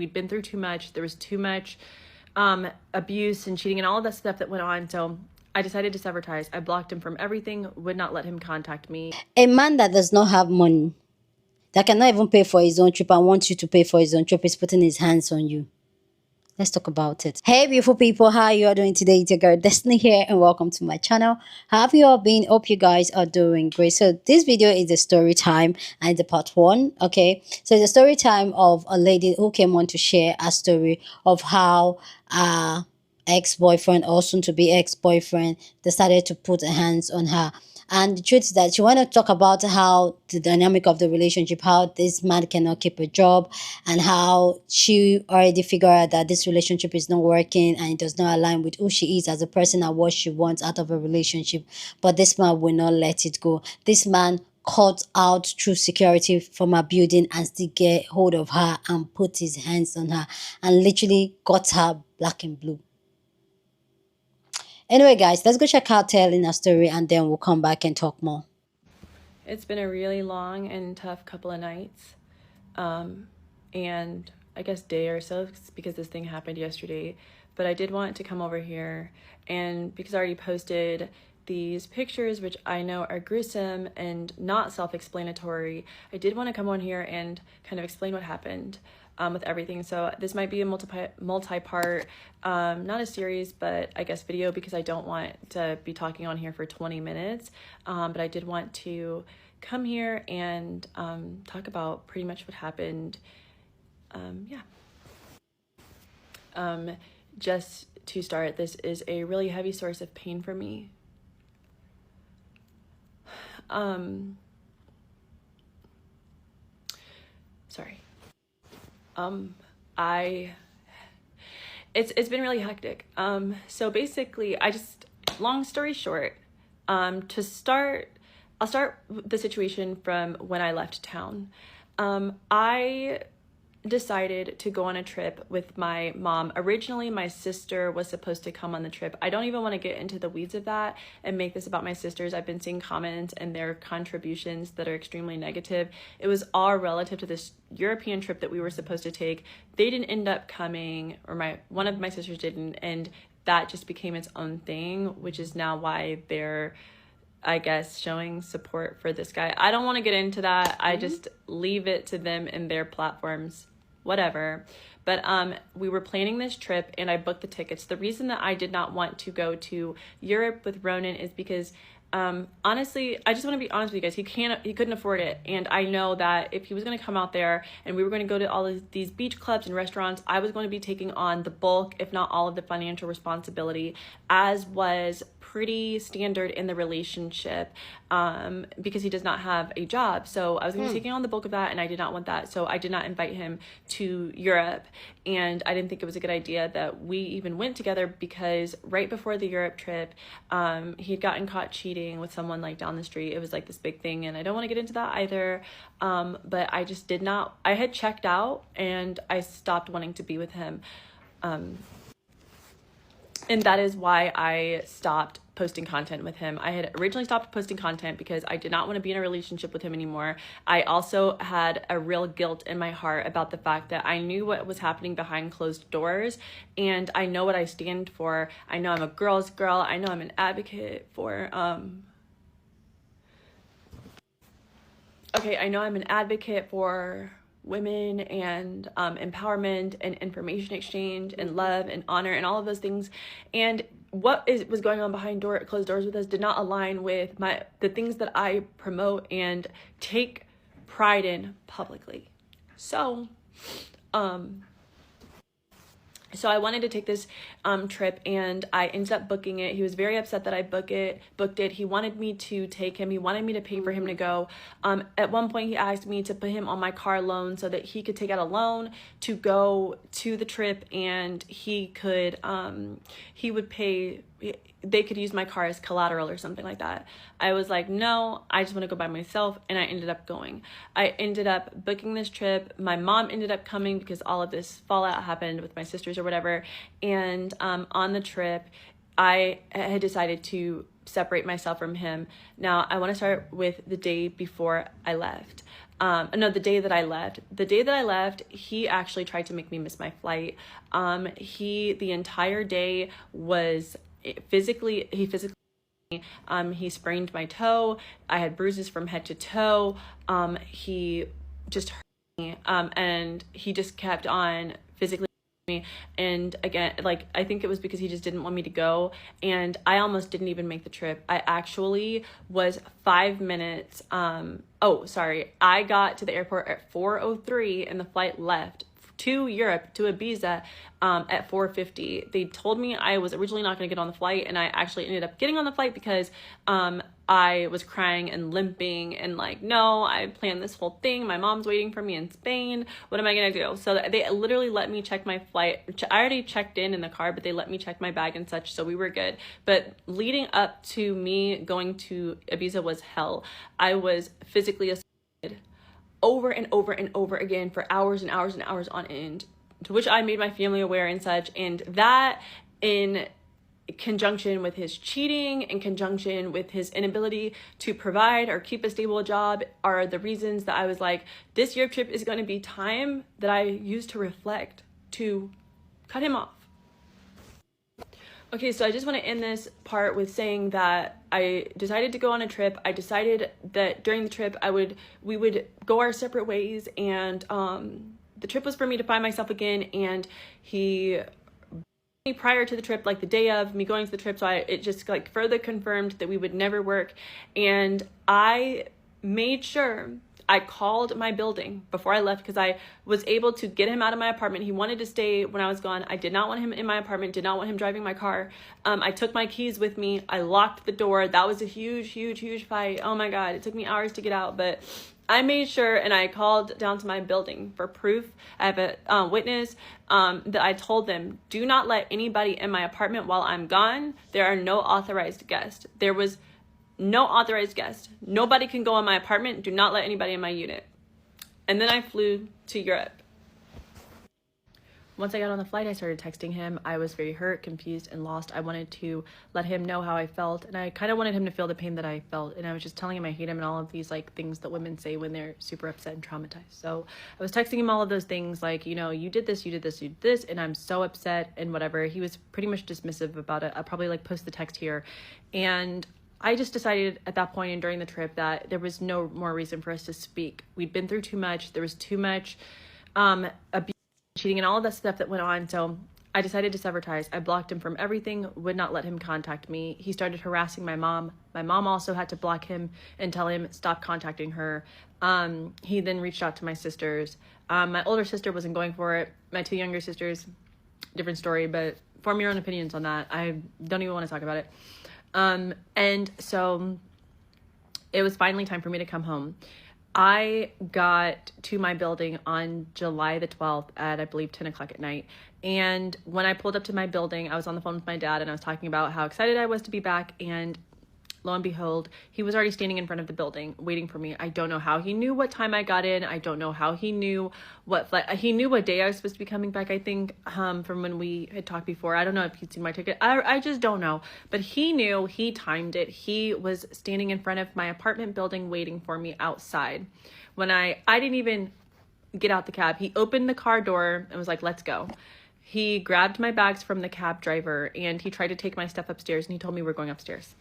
We'd been through too much. There was too much abuse and cheating and all of that stuff that went on. So I decided to sever ties. I blocked him from everything, would not let him contact me. A man that does not have money, that cannot even pay for his own trip and wants you to pay for his own trip, is putting his hands on you. Let's talk about it. Hey, beautiful people, how you are doing today? It's your girl Destiny here, and welcome to my channel. How have you all been? Hope you guys are doing great. So this video is a story time, and the part one. Okay, so it's a story time of a lady who came on to share a story of how ex-boyfriend, or soon to be ex-boyfriend, decided to put hands on her. And the truth is that she want to talk about how the dynamic of the relationship, how this man cannot keep a job, and how she already figured out that this relationship is not working and it does not align with who she is as a person and what she wants out of a relationship. But this man will not let it go. This man caught out through security from her building and still get hold of her and put his hands on her and literally got her black and blue. Anyway, guys, let's go check out telling a story and then we'll come back and talk more. It's been a really long and tough couple of nights. And I guess day or so, because this thing happened yesterday. But I did want to come over here, and because I already posted these pictures, which I know are gruesome and not self-explanatory, I did want to come on here and kind of explain what happened with everything. So this might be a multi-part, not a series, but I guess video, because I don't want to be talking on here for 20 minutes. But I did want to come here and talk about pretty much what happened. Just to start, this is a really heavy source of pain for me. Sorry. It's been really hectic. So basically, long story short, I'll start the situation from when I left town. I decided to go on a trip with my mom. Originally, my sister was supposed to come on the trip. I don't even want to get into the weeds of that and make this about my sisters. I've been seeing comments and their contributions that are extremely negative. It was all relative to this European trip that we were supposed to take. They didn't end up coming, or one of my sisters didn't, and that just became its own thing, which is now why they're, I guess, showing support for this guy. I don't want to get into that. I just leave it to them and their platforms, whatever. But we were planning this trip and I booked the tickets. The reason that I did not want to go to Europe with Ronan is because honestly, I just want to be honest with you guys. He couldn't afford it. And I know that if he was going to come out there and we were going to go to all of these beach clubs and restaurants, I was going to be taking on the bulk, if not all, of the financial responsibility, as was pretty standard in the relationship, because he does not have a job. So I was going to be taking on the bulk of that, and I did not want that. So I did not invite him to Europe, and I didn't think it was a good idea that we even went together, because right before the Europe trip, he had gotten caught cheating with someone like down the street. It was like this big thing, and I don't want to get into that either. But I just did not. I had checked out, and I stopped wanting to be with him. And that is why I stopped posting content with him. I had originally stopped posting content because I did not want to be in a relationship with him anymore. I also had a real guilt in my heart about the fact that I knew what was happening behind closed doors, and I know what I stand for. I know I'm a girl's girl. I know I'm an advocate for I know I'm an advocate for women and empowerment and information exchange and love and honor and all of those things. And what was going on behind closed doors with us did not align with the things that I promote and take pride in publicly. So I wanted to take this trip, and I ended up booking it. He was very upset that I booked it. He wanted me to take him. He wanted me to pay for him to go. At one point, he asked me to put him on my car loan so that he could take out a loan to go to the trip, and he would pay. They could use my car as collateral or something like that. I was like, no, I just want to go by myself, and I ended up going. I ended up booking this trip. My mom ended up coming because all of this fallout happened with my sisters or whatever. And on the trip, I had decided to separate myself from him. Now, I want to start with the day before I left. no, the day that I left, he actually tried to make me miss my flight. The entire day was he physically, he sprained my toe. I had bruises from head to toe. He just hurt me. And he just kept on physically me. And again, like, I think it was because he just didn't want me to go. And I almost didn't even make the trip. I actually was 5 minutes. I got to the airport at 4:03 and the flight left to Europe, to Ibiza, at 4:50. They told me I was originally not going to get on the flight, and I actually ended up getting on the flight because I was crying and limping and like, no, I planned this whole thing. My mom's waiting for me in Spain. What am I going to do? So they literally let me check my flight. I already checked in the car, but they let me check my bag and such, so we were good. But leading up to me going to Ibiza was hell. I was physically assaulted over and over and over again for hours and hours and hours on end, to which I made my family aware and such. And that, in conjunction with his cheating, in conjunction with his inability to provide or keep a stable job, are the reasons that I was like, this Europe trip is going to be time that I use to reflect, to cut him off. Okay, so I just want to end this part with saying that I decided to go on a trip. I decided that during the trip we would go our separate ways, and the trip was for me to find myself again. And he, prior to the trip, like the day of me going to the trip, so it just like further confirmed that we would never work. And I made sure I called my building before I left, because I was able to get him out of my apartment. He wanted to stay when I was gone. I did not want him in my apartment, did not want him driving my car. I took my keys with me. I locked the door. That was a huge fight. Oh my God, it took me hours to get out, but I made sure, and I called down to my building for proof. I have a witness that I told them, do not let anybody in my apartment while I'm gone. There are no authorized guests. There was no authorized guest. Nobody can go in my apartment. Do not let anybody in my unit. And then I flew to Europe. Once I got on the flight, I started texting him. I was very hurt, confused, and lost. I wanted to let him know how I felt, and I kind of wanted him to feel the pain that I felt. And I was just telling him I hate him and all of these like things that women say when they're super upset and traumatized. So I was texting him all of those things, like, you know, you did this, and I'm so upset and whatever. He was pretty much dismissive about it. I'll probably like post the text here. And I just decided at that point and during the trip that there was no more reason for us to speak. We'd been through too much. There was too much abuse, cheating, and all of that stuff that went on. So I decided to sever ties. I blocked him from everything, would not let him contact me. He started harassing my mom. My mom also had to block him and tell him stop contacting her. He then reached out to my sisters. My older sister wasn't going for it. My two younger sisters, different story, but form your own opinions on that. I don't even want to talk about it. And so it was finally time for me to come home. I got to my building on July the 12th at, I believe, 10 o'clock at night. And when I pulled up to my building, I was on the phone with my dad and I was talking about how excited I was to be back. And lo and behold, he was already standing in front of the building waiting for me. I don't know how he knew what time I got in. I don't know how he knew what flight. He knew what day I was supposed to be coming back, I think, from when we had talked before. I don't know if he'd seen my ticket. I just don't know. But he knew, he timed it. He was standing in front of my apartment building waiting for me outside. When I didn't even get out the cab. He opened the car door and was like, let's go. He grabbed my bags from the cab driver and he tried to take my stuff upstairs, and he told me we're going upstairs.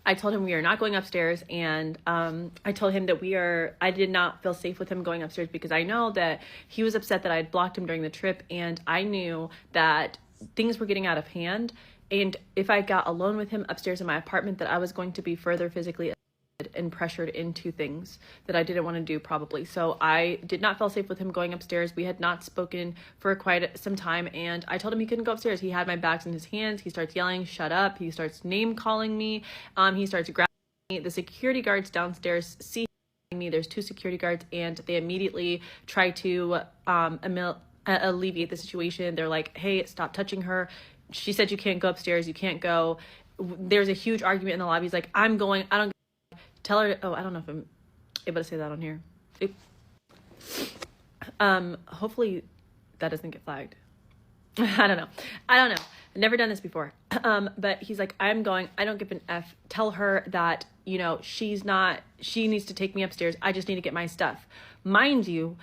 I told him we are not going upstairs, and I told him that I did not feel safe with him going upstairs because I know that he was upset that I had blocked him during the trip, and I knew that things were getting out of hand, and if I got alone with him upstairs in my apartment, that I was going to be further physically and pressured into things that I didn't want to do probably. So I did not feel safe with him going upstairs. We had not spoken for quite some time, and I told him he couldn't go upstairs. He had my bags in his hands. He starts yelling, shut up. He starts name calling me. He starts grabbing me. The security guards downstairs see me. There's two security guards, and they immediately try to alleviate the situation. They're like, hey, stop touching her. She said you can't go upstairs. You can't go. There's a huge argument in the lobby. He's like, I'm going. I don't tell her. Oh, I don't know if I'm able to say that on here. Hopefully that doesn't get flagged. I don't know. I've never done this before. But he's like, I'm going. I don't give an F. Tell her that you know, she needs to take me upstairs. I just need to get my stuff. Mind you,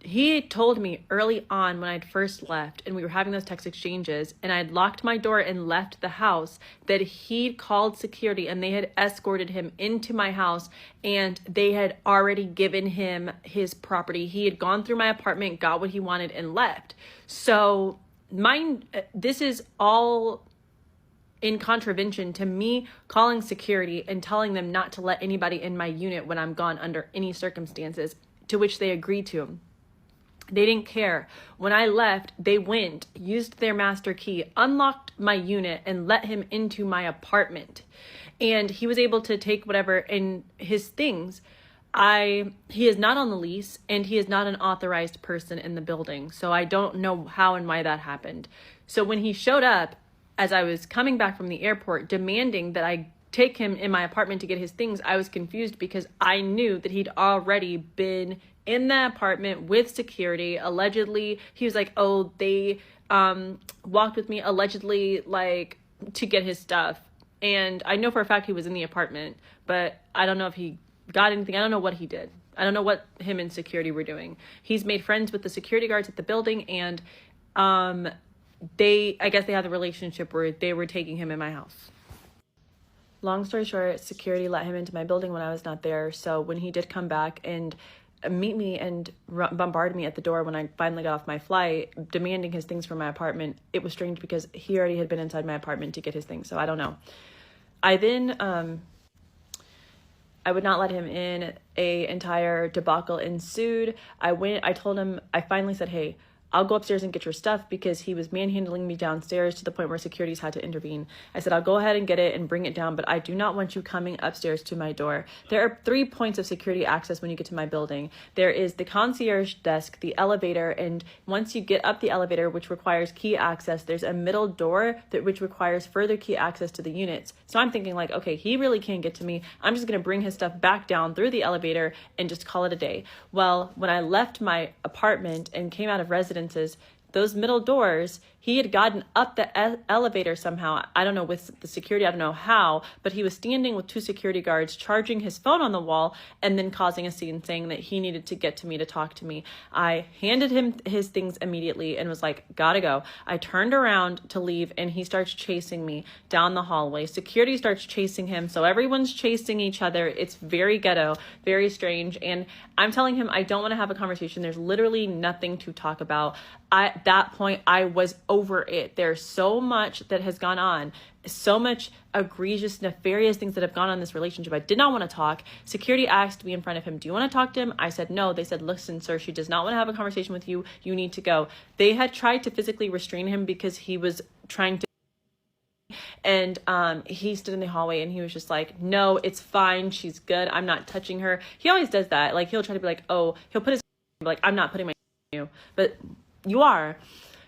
he told me early on when I'd first left and we were having those text exchanges and I'd locked my door and left the house that he'd called security and they had escorted him into my house and they had already given him his property. He had gone through my apartment, got what he wanted and left. So this is all in contravention to me calling security and telling them not to let anybody in my unit when I'm gone under any circumstances, to which they agreed to. They didn't care. When I left, they went, used their master key, unlocked my unit, and let him into my apartment. And he was able to take whatever in his things. He is not on the lease, and he is not an authorized person in the building. So I don't know how and why that happened. So when he showed up, as I was coming back from the airport, demanding that I take him in my apartment to get his things, I was confused because I knew that he'd already been in the apartment with security. Allegedly, he was like, oh, they walked with me allegedly, like, to get his stuff. And I know for a fact he was in the apartment, but I don't know if he got anything. I don't know what he did. I don't know what him and security were doing. He's made friends with the security guards at the building, and I guess they had a relationship where they were taking him in my house. Long story short, security let him into my building when I was not there. So when he did come back and meet me and bombard me at the door when I finally got off my flight, demanding his things from my apartment, it was strange because he already had been inside my apartment to get his things. So I don't know. I then, I would not let him in. A entire debacle ensued. I told him, I finally said, hey, I'll go upstairs and get your stuff, because he was manhandling me downstairs to the point where securities had to intervene. I said, I'll go ahead and get it and bring it down, but I do not want you coming upstairs to my door. There are 3 points of security access when you get to my building. There is the concierge desk, the elevator, and once you get up the elevator, which requires key access, there's a middle door which requires further key access to the units. So I'm thinking like, okay, he really can't get to me. I'm just going to bring his stuff back down through the elevator and just call it a day. Well, when I left my apartment and came out of residence, those middle doors, he had gotten up the elevator somehow. I don't know, with the security, I don't know how, but he was standing with 2 security guards, charging his phone on the wall, and then causing a scene, saying that he needed to get to me to talk to me. I handed him his things immediately and was like, gotta go. I turned around to leave, and he starts chasing me down the hallway. Security starts chasing him, so everyone's chasing each other. It's very ghetto, very strange, and I'm telling him I don't want to have a conversation. There's literally nothing to talk about. At that point, I was over it. There's so much that has gone on, so much egregious, nefarious things that have gone on in this relationship. I did not want to talk. Security asked me in front of him, do you want to talk to him? I said no. They said, listen, sir, she does not want to have a conversation with you. You need to go. They had tried to physically restrain him because he was trying to, and he stood in the hallway and he was just like, no, it's fine. She's good. I'm not touching her. He always does that. Like, he'll try to be like, oh, he'll put his like, I'm not putting my on you, but you are.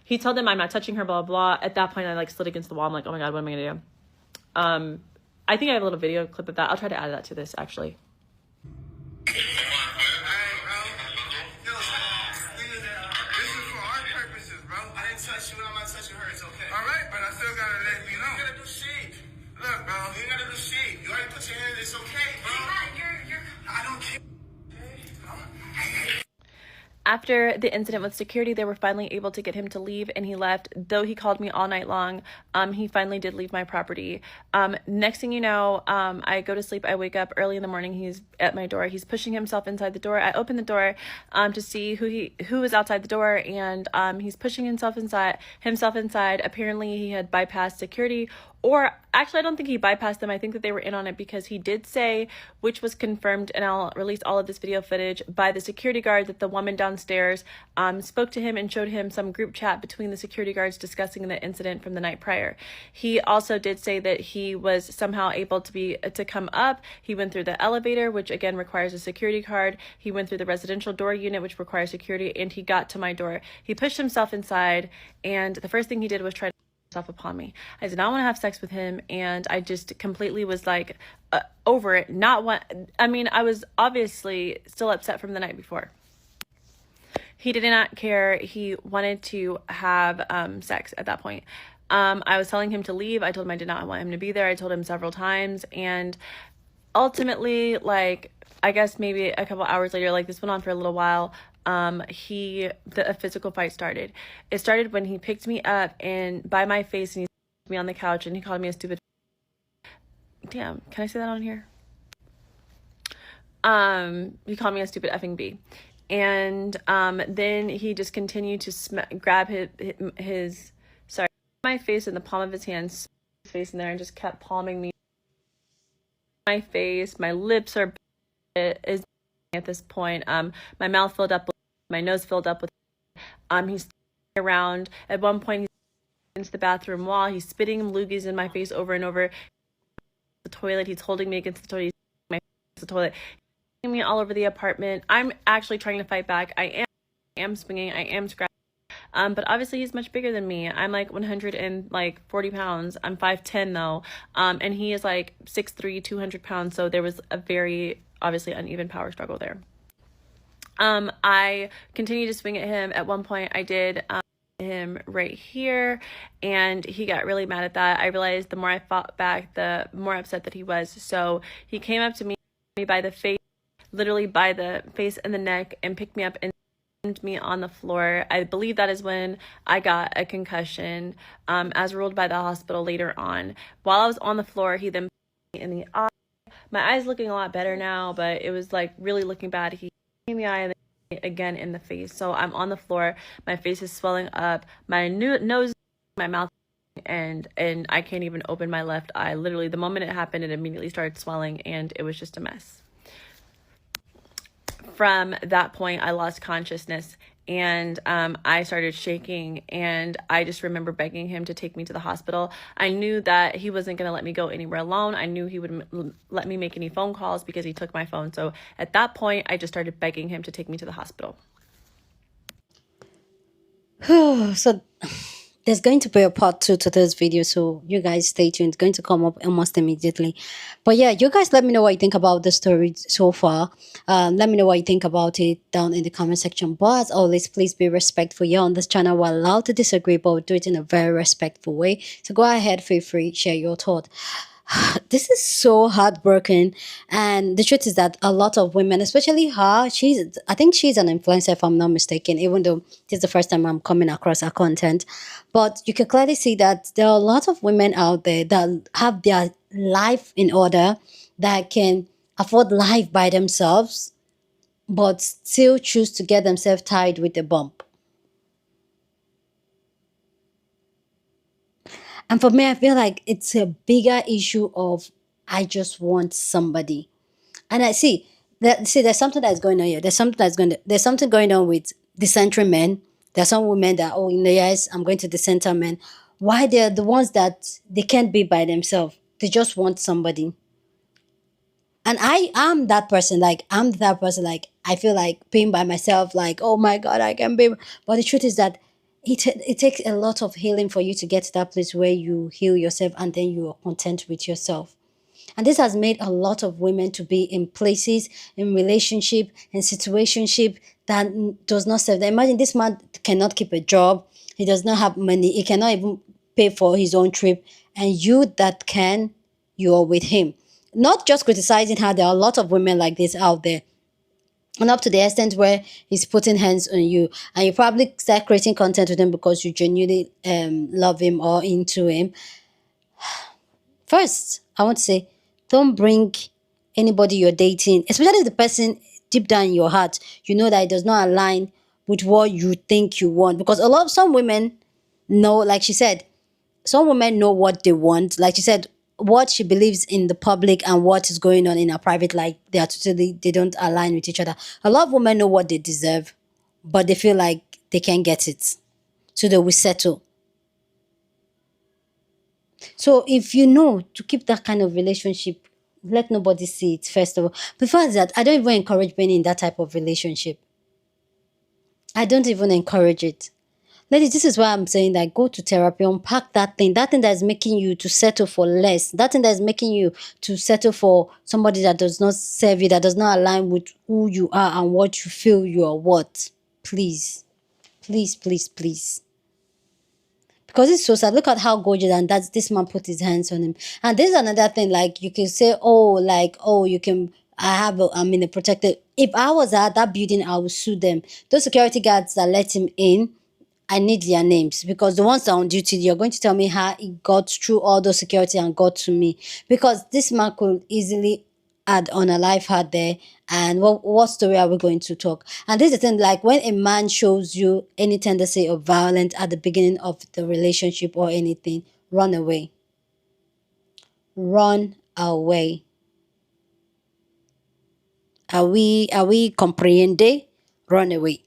He told them I'm not touching her, blah, blah, blah. At that point, I like slid against the wall. I'm like, oh my God, what am I going to do? I think I have a little video clip of that. I'll try to add that to this, actually. Look, bro, you ain't gotta do shit. You already put your hand in it. It's okay, bro. I don't care. After the incident with security, they were finally able to get him to leave, and he left. Though he called me all night long, he finally did leave my property. Next thing you know, I go to sleep. I wake up early in the morning. He's at my door. He's pushing himself inside the door. I open the door to see who is outside the door, and he's pushing himself inside. Apparently, he had bypassed security, or actually, I don't think he bypassed them. I think that they were in on it, because he did say, which was confirmed, and I'll release all of this video footage, by the security guard, that the woman downstairs spoke to him and showed him some group chat between the security guards discussing the incident from the night prior. He also did say that he was somehow able to come up. He went through the elevator, which again requires a security card. He went through the residential door unit, which requires security, and he got to my door. He pushed himself inside, and the first thing he did was try to upon me. I did not want to have sex with him, and I just completely was like over it. I was obviously still upset from the night before. He did not care. He wanted to have sex at that point. I was telling him to leave. I told him I did not want him to be there. I told him several times, and ultimately, like, I guess maybe a couple hours later, like this went on for a little while. A physical fight started. It started when he picked me up and by my face and he put me on the couch and he called me a stupid. Damn, can I say that on here? He called me a stupid effing bee. And then he just continued to grab his sorry, my face in the palm of his hand, his face in there, and just kept palming me. My face, my lips are is at this point. My mouth filled up, my nose filled up with. He's around. At one point, he's into the bathroom wall. He's spitting loogies in my face over and over. The toilet. He's holding me against the toilet. He's my face against the toilet. He's me all over the apartment. I'm actually trying to fight back. I am swinging. I am scratching. But obviously he's much bigger than me. I'm like 140 pounds. I'm 5'10" though. And he is like 6'3", 200 pounds. So there was a very obviously uneven power struggle there. I continued to swing at him. At one point I did him right here and he got really mad at that. I realized the more I fought back, the more upset that he was. So he came up to me by the face, literally by the face and the neck, and picked me up and me on the floor. I believe that is when I got a concussion, as ruled by the hospital later on. While I was on the floor, he then put me in the eye. My eye's looking a lot better now, but it was like really looking bad. He hit me in the eye and then again in the face. So I'm on the floor. My face is swelling up. My nose, my mouth, and I can't even open my left eye. Literally, the moment it happened, it immediately started swelling, and it was just a mess. From that point, I lost consciousness and I started shaking, and I just remember begging him to take me to the hospital. I knew that he wasn't going to let me go anywhere alone. I knew he wouldn't let me make any phone calls because he took my phone. So at that point, I just started begging him to take me to the hospital. So there's going to be a part 2 to this video, so you guys stay tuned. It's going to come up almost immediately. But yeah, you guys let me know what you think about the story so far. Let me know what you think about it down in the comment section. But as always, please be respectful. You're on this channel, we're allowed to disagree, but we'll do it in a very respectful way. So go ahead, feel free, share your thought. This is so heartbroken, and the truth is that a lot of women, especially her, I think she's an influencer if I'm not mistaken, even though this is the first time I'm coming across her content. But you can clearly see that there are a lot of women out there that have their life in order, that can afford life by themselves, but still choose to get themselves tied with a bump. And for me, I feel like it's a bigger issue of I just want somebody. And I see there's something that's going on here. There's something going on with decentering men. There's some women that, oh, yes, I'm going to decenter men. Why they're the ones that they can't be by themselves. They just want somebody. And I'm that person. Like, I feel like being by myself, like, oh my God, I can be. But the truth is that it takes a lot of healing for you to get to that place where you heal yourself and then you are content with yourself. And this has made a lot of women to be in places, in relationship, in situationship that does not serve them. Imagine this man cannot keep a job. He does not have money. He cannot even pay for his own trip. And you that can, you are with him. Not just criticizing her. There are a lot of women like this out there. And up to the extent where he's putting hands on you, and you probably start creating content with him because you genuinely love him or into him. First, I want to say, don't bring anybody you're dating, especially the person deep down in your heart, you know that it does not align with what you think you want. Because some women know, like she said, some women know what they want. Like she said, what she believes in the public and what is going on in her private life, they don't align with each other. A lot of women know what they deserve, but they feel like they can't get it. So they will settle. So if you know to keep that kind of relationship, let nobody see it, first of all. Before that, I don't even encourage being in that type of relationship. I don't even encourage it. Ladies, this is why I'm saying that go to therapy, unpack that thing that is making you to settle for less, that thing that is making you to settle for somebody that does not serve you, that does not align with who you are and what you feel you are worth. Please, please, please, please. because it's so sad. Look at how gorgeous, and that's this man put his hands on him. And there's another thing, like you can say, oh, like, oh, you can, I'm in a protected. If I was at that building, I would sue them. Those security guards that let him in, I need their names, because the ones that are on duty, you're going to tell me how it got through all those security and got to me, because this man could easily add on a life hard there. And what story are we going to talk? And this is the thing, like when a man shows you any tendency of violence at the beginning of the relationship or anything, run away. Run away. Are we comprehende? Run away.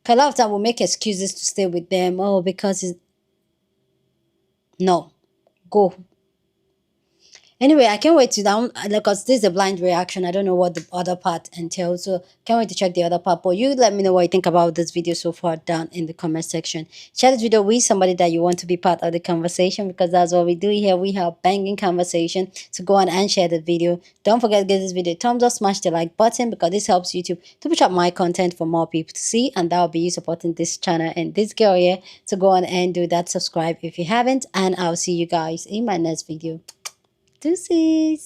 A lot of time we'll make excuses to stay with them. Oh, because it's... no. Go. Anyway, I can't wait to down, because this is a blind reaction. I don't know what the other part entails, so can't wait to check the other part. But you let me know what you think about this video so far down in the comment section. Share this video with somebody that you want to be part of the conversation, because that's what we do here. We have banging conversation. So go on and share the video. Don't forget to give this video a thumbs up, smash the like button, because this helps YouTube to push up my content for more people to see, and that will be you supporting this channel and this girl here. So go on and do that, subscribe if you haven't, and I'll see you guys in my next video. Deuces.